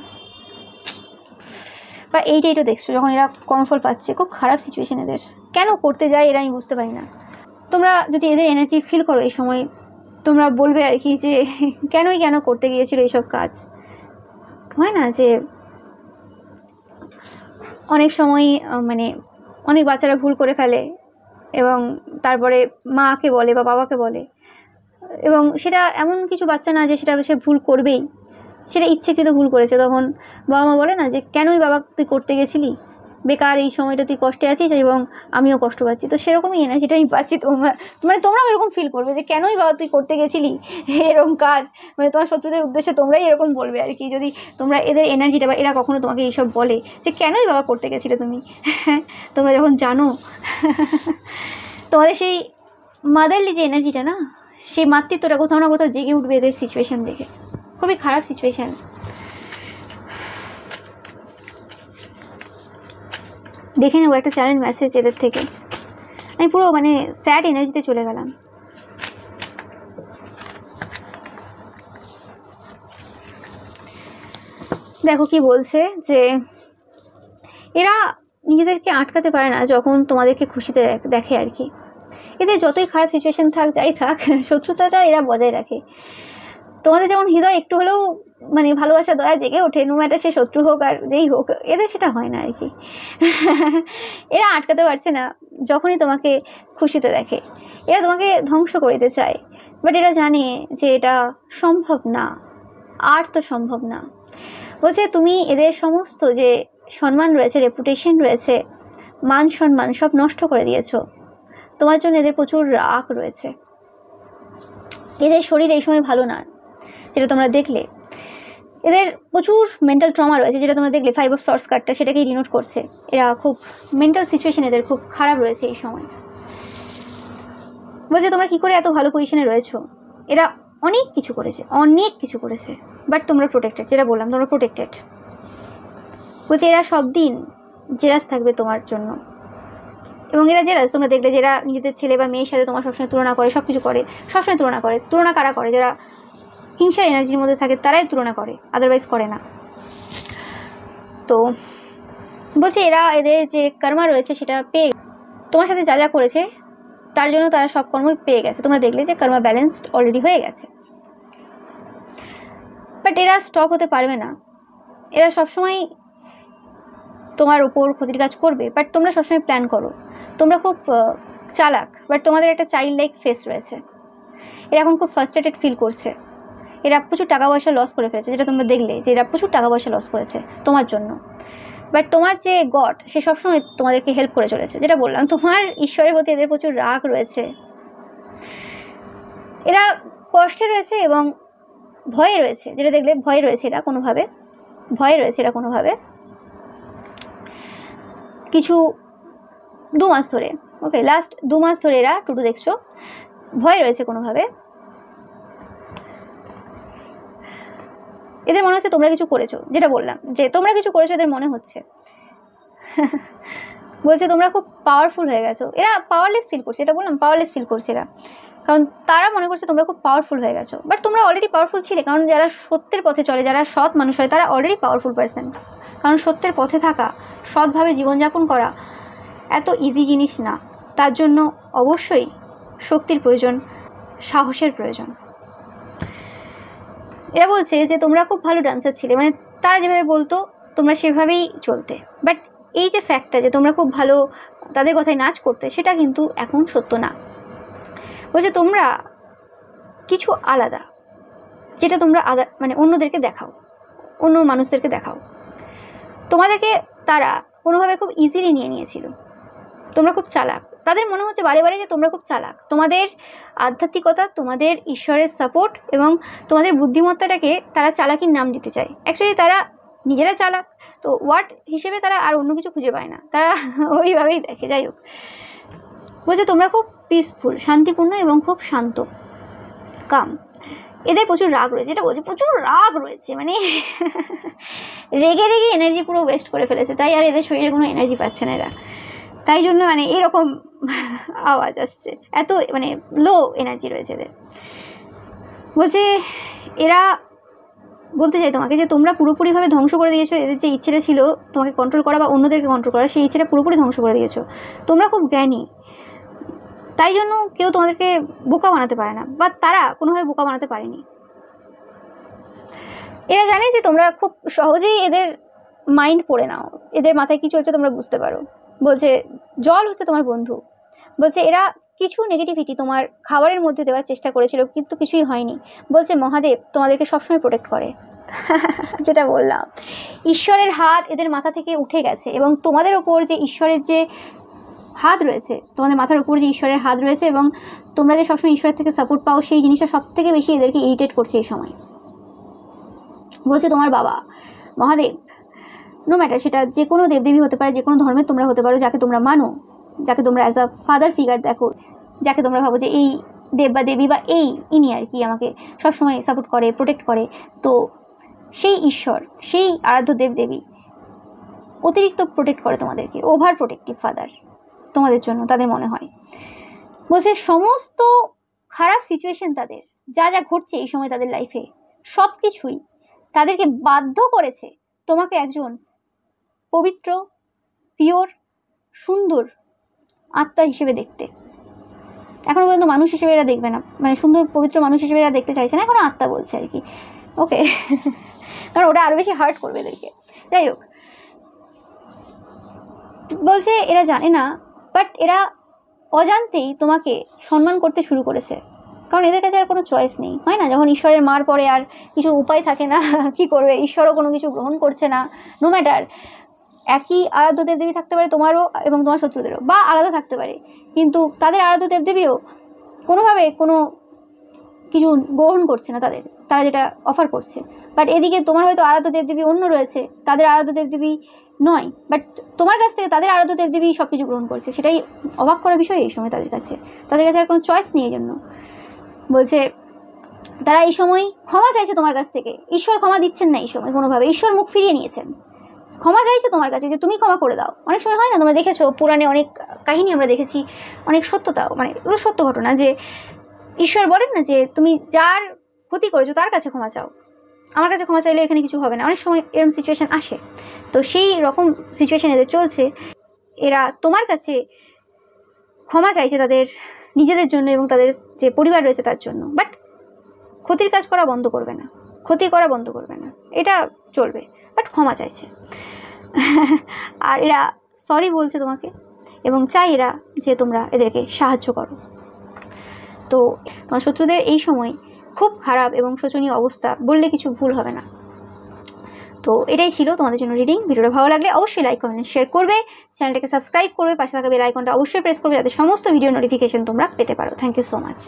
Speaker 1: বা এইটাইটা দেখছো যখন এরা কর্মফল পাচ্ছে, খুব খারাপ সিচুয়েশন এদের। কেন করতে যায় এরা আমি বুঝতে পারি না। তোমরা যদি এদের এনার্জি ফিল করো এই সময়, তোমরা বলবে আর কি যে কেন করতে গিয়েছিল এইসব কাজ। হয় না যে অনেক সময় মানে অনেক বাচ্চারা ভুল করে ফেলে এবং তারপরে মাকে বলে বা বাবাকে বলে, এবং সেটা এমন কিছু বাচ্চা না যে সেটা সে ভুল করবেই, সেটা ইচ্ছাকৃত ভুল করেছে। তখন বাবা মা বলে না যে কেনই বাবা তুই করতে গেছিলি, বেকার এই সময়টা তুই কষ্টে আছিস এবং আমিও কষ্ট পাচ্ছি। তো সেরকমই এনার্জিটা আমি পাচ্ছি। মানে তোমরাও এরকম ফিল করবে যে কেনই বাবা তুই করতে গেছিলি এরকম কাজ, মানে তোমার শত্রুদের উদ্দেশ্যে তোমরাই এরকম বলবে আর কি, যদি তোমরা এদের এনার্জিটা বা এরা কখনো তোমাকে এইসব বলে যে কেনই বাবা করতে গেছিলে তুমি। তোমরা যখন জানো তোমাদের সেই মাদারলি যে এনার্জিটা না, সেই মাতৃত্বটা কোথাও না কোথাও জেগে উঠবে এদের সিচুয়েশান দেখে। খুবই খারাপ সিচুয়েশান। দেখে নেবো একটা চ্যানেল মেসেজ এদের থেকে। আমি পুরো মানে স্যাড এনার্জিতে চলে গেলাম। দেখো কি বলছে যে এরা নিজেদেরকে আটকাতে পারে না যখন তোমাদেরকে খুশিতে দেখে আর কি। এদের যতই খারাপ সিচুয়েশন থাক, যাই থাক, শত্রুতাটা এরা বজায় রাখে। তোমাদের যেমন হৃদয় একটু হলেও মানে ভালোবাসা দয়া জেগে ওঠে, নো ম্যাটার সে শত্রু হোক আর যেই হোক, এদের সেটা হয় না আর কি। এরা আটকাতে পারছে না যখনই তোমাকে খুশিতে দেখে। এরা তোমাকে ধ্বংস করে দিতে চায়, বাট এরা জানে যে এটা সম্ভব না, আর তো সম্ভব না। বলছে তুমি এদের সমস্ত যে সম্মান রয়েছে, রেপুটেশন রয়েছে, মান সম্মান সব নষ্ট করে দিয়েছো। তোমার জন্য এদের প্রচুর রাগ রয়েছে। এদের শরীর এই সময় ভালো না, যেটা তোমরা দেখলে। এদের প্রচুর মেন্টাল ট্রমা রয়েছে, যেটা তোমরা দেখলে 5 অফ সর্টস কার্ডটা সেটাকেই ডিনোট করছে। এরা খুব মেন্টাল সিচুয়েশন এদের খুব খারাপ রয়েছে এই সময়। বলছে তোমরা কী করে এত ভালো পজিশনে রয়েছো। এরা অনেক কিছু করেছে, বাট তোমরা প্রোটেক্টেড, যেটা বললাম তোমরা প্রোটেক্টেড। বলছে এরা সব দিন জেলাস থাকবে তোমার জন্য, এবং এরা জেলাস তোমরা দেখলে, যারা নিজেদের ছেলে বা মেয়ের সাথে তোমার সবসময় তুলনা করে, সব কিছু করে, সবসময় তুলনা করে। তুলনা কারা করে? যারা হিংসার এনার্জির মধ্যে থাকে তারাই তুলনা করে, আদারওয়াইজ করে না। তো বলছে এরা এদের যে কর্মা রয়েছে সেটা পেয়ে, তোমার সাথে যা যা করেছে তার জন্য তারা সব কর্মই পেয়ে গেছে। তোমরা দেখলে যে কর্মা ব্যালেন্সড অলরেডি হয়ে গেছে। বাট এরা স্টপ হতে পারবে না। এরা সবসময় তোমার উপর ক্ষতির কাজ করবে, বাট তোমরা সবসময় প্ল্যান করো। তোমরা খুব চালাক, বাট তোমাদের একটা চাইল্ড লাইক ফেস রয়েছে। এরা এখন খুব ফার্স্ট্রেটেড ফিল করছে। এরা প্রচুর টাকা পয়সা লস করে ফেলেছে, যেটা তোমরা দেখলে যে এরা প্রচুর টাকা পয়সা লস করেছে তোমার জন্য। বাট তোমার যে গড, সে সবসময় তোমাদেরকে হেল্প করে চলেছে। যেটা বললাম, তোমার ঈশ্বরের প্রতি এদের প্রচুর রাগ রয়েছে। এরা কষ্টে রয়েছে এবং ভয়ে রয়েছে, যেটা দেখলে ভয়ে রয়েছে এরা কোনোভাবে কিছু 2 মাস ধরে। ওকে, লাস্ট 2 মাস ধরে এরা টুটু দেখছো ভয় রয়েছে কোনোভাবে। এদের মনে হচ্ছে তোমরা কিছু করেছো, যেটা বললাম যে তোমরা কিছু করেছো এদের মনে হচ্ছে। বলছে তোমরা খুব পাওয়ারফুল হয়ে গেছো। এরা পাওয়ারলেস ফিল করছে, এটা বললাম পাওয়ারলেস ফিল করছে এরা, কারণ তারা মনে করছে তোমরা খুব পাওয়ারফুল হয়ে গেছো। বাট তোমরা অলরেডি পাওয়ারফুল ছিলে, কারণ যারা সত্যের পথে চলে, যারা সৎ মানুষ হয়, তারা অলরেডি পাওয়ারফুল পারসন। কারণ সত্যের পথে থাকা, সৎভাবে জীবনযাপন করা এত ইজি জিনিস না। তার জন্য অবশ্যই শক্তির প্রয়োজন, সাহসের প্রয়োজন। এরা বলছে যে তোমরা খুব ভালো ডান্সার ছিলে, মানে তারা যেভাবে বলতো তোমরা সেভাবেই চলতে। বাট এই যে ফ্যাক্টটা যে তোমরা খুব ভালো তাদের কথায় নাচ করতে, সেটা কিন্তু এখন সত্য না। বলছে তোমরা কিছু আলাদা, যেটা তোমরা মানে অন্যদেরকে দেখাও, অন্য মানুষদেরকে দেখাও। তোমাদেরকে তারা কোনোভাবে খুব ইজিলি নিয়ে নিয়েছিল। তোমরা খুব চালাক, তাদের মনে হচ্ছে বারে বারে যে তোমরা খুব চালাক। তোমাদের আধ্যাত্মিকতা, তোমাদের ঈশ্বরের সাপোর্ট এবং তোমাদের বুদ্ধিমত্তাটাকে তারা চালাকির নাম দিতে চায়। অ্যাকচুয়ালি তারা নিজেরা চালাক, তো ওয়ার্ড হিসেবে তারা আর অন্য কিছু খুঁজে পায় না, তারা ওইভাবেই দেখে। যাই হোক, বলছে তোমরা খুব পিসফুল, শান্তিপূর্ণ এবং খুব শান্ত, কাম। এদের প্রচুর রাগ রয়েছে, এটা বলছে প্রচুর রাগ রয়েছে, মানে রেগে এনার্জি পুরো ওয়েস্ট করে ফেলেছে। তাই আর এদের শরীরে কোনো এনার্জি পাচ্ছে না এরা, তাই জন্য মানে এরকম আওয়াজ আসছে, এত মানে লো এনার্জি রয়েছে এদের। বলছে এরা বলতে চাই তোমাকে যে তোমরা পুরোপুরিভাবে ধ্বংস করে দিয়েছো এদের যে ইচ্ছেটা ছিল তোমাকে কন্ট্রোল করা বা অন্যদেরকে কন্ট্রোল করা, সেই ইচ্ছেটা পুরোপুরি ধ্বংস করে দিয়েছো। তোমরা খুব জ্ঞানী, তাই জন্য কেউ তোমাদেরকে বোকা বানাতে পারে না, বা তারা কোনোভাবে বোকা বানাতে পারেনি। এরা জানে যে তোমরা খুব সহজেই এদের মাইন্ড পড়ে নাও, এদের মাথায় কী চলছে তোমরা বুঝতে পারো। বলছে জল হচ্ছে তোমার বন্ধু। বলছে এরা কিছু নেগেটিভিটি তোমার খাবারের মধ্যে দেওয়ার চেষ্টা করেছিল, কিন্তু কিছুই হয়নি। বলছে মহাদেব তোমাদেরকে সবসময় প্রোটেক্ট করে। যেটা বললাম, ঈশ্বরের হাত এদের মাথা থেকে উঠে গেছে, এবং তোমাদের ওপর যে ঈশ্বরের যে হাত রয়েছে, তোমাদের মাথার উপর যে ঈশ্বরের হাত রয়েছে, এবং তোমরা যে সবসময় ঈশ্বরের থেকে সাপোর্ট পাও, সেই জিনিসটা সব থেকে বেশি এদেরকে ইরিটেট করছে এই সময়। বলছে তোমার বাবা মহাদেব, নো ম্যাটার সেটা যে কোনো দেবদেবী হতে পারে, যে কোনো ধর্মের তোমরা হতে পারো, যাকে তোমরা মানো, যাকে তোমরা অ্যাজ আ ফাদার ফিগার দেখো, যাকে তোমরা ভাবো যে এই দেব বা দেবী বা ইনি আর কি আমাকে সবসময় সাপোর্ট করে, প্রোটেক্ট করে, তো সেই ঈশ্বর, সেই আরাধ্য দেবদেবী অতিরিক্ত প্রোটেক্ট করে তোমাদেরকে, ওভার প্রোটেক্টিভ ফাদার তোমাদের জন্য তাদের মনে হয়। বলছে সমস্ত খারাপ সিচুয়েশন তাদের যা যা ঘটছে এই সময় তাদের লাইফে, সব কিছুই তাদেরকে বাধ্য করেছে তোমাকে একজন পবিত্র, পিওর, সুন্দর আত্মা হিসেবে দেখতে। এখনো পর্যন্ত মানুষ হিসেবে এরা দেখবে না, মানে সুন্দর পবিত্র মানুষ হিসেবে এরা দেখতে চাইছে না, এখনো আত্মা বলছে আর কি। ওকে, কারণ ওটা আরও বেশি হার্ট করবে এদেরকে। যাই হোক, বলছে এরা জানে না, বাট এরা অজান্তেই তোমাকে সম্মান করতে শুরু করেছে, কারণ এদের কাছে আর কোনো চয়েস নেই, হয় না? যখন ঈশ্বরের মার পরে আর কিছু উপায় থাকে না, কি করবে? ঈশ্বরও কোনো কিছু গ্রহণ করছে না। নো ম্যাটার, একই আরাধ্য দেবদেবী থাকতে পারে তোমারও এবং তোমার শত্রুদেরও, বা আলাদা থাকতে পারে, কিন্তু তাদের আরাধ্য দেবদেবীও কোনোভাবে কোনো কিছু গ্রহণ করছে না তারা যেটা অফার করছে। বাট এদিকে তোমার হয়তো আরাধ্য দেবদেবী অন্য রয়েছে, তাদের আরাধ্য দেবদেবী নয়, বাট তোমার কাছ থেকে তাদের আরাধ্য দেবদেবী সব কিছু গ্রহণ করছে। সেটাই অবাক করার বিষয় এই সময় তাদের কাছে আর কোনো চয়েস নেই। এই জন্য বলছে তারা এই সময় ক্ষমা চাইছে তোমার কাছ থেকে। ঈশ্বর ক্ষমা দিচ্ছেন না এই সময় কোনোভাবে, ঈশ্বর মুখ ফিরিয়ে নিয়েছেন, ক্ষমা চাইছে তোমার কাছে যে তুমি ক্ষমা করে দাও। অনেক সময় হয় না, তোমরা দেখেছো পুরাণে অনেক কাহিনী আমরা দেখেছি, অনেক সত্যতাও, মানে এগুলো সত্য ঘটনা, যে ঈশ্বর বলেন না যে তুমি যার ক্ষতি করেছো তার কাছে ক্ষমা চাও, আমার কাছে ক্ষমা চাইলে এখানে কিছু হবে না। অনেক সময় এরকম সিচুয়েশান আসে, তো সেই রকম সিচুয়েশান এদের চলছে। এরা তোমার কাছে ক্ষমা চাইছে তাদের নিজেদের জন্য এবং তাদের যে পরিবার রয়েছে তার জন্য, বাট ক্ষতির কাজ করা বন্ধ করবে না, ক্ষতি করা বন্ধ করবে না, এটা চলবে, বাট ক্ষমা চাইছে। আর এরা সরি বলছে তোমাকে, এবং চাই এরা যে তোমরা এদেরকে সাহায্য করো। তো তোমার শত্রুদের এই সময় খুব খারাপ এবং শোচনীয় অবস্থা বললে কিছু ভুল হবে না। তো এটাই ছিল তোমাদের জন্য রিডিং। ভিডিওটা ভালো লাগলে অবশ্যই লাইক, কমেন্ট, শেয়ার করবে, চ্যানেলটাকে সাবস্ক্রাইব করবে, পাশে থাকা বেল আইকনটা অবশ্যই প্রেস করবে যাতে সমস্ত ভিডিও নোটিফিকেশন তোমরা পেতে পারো। Thank you so much.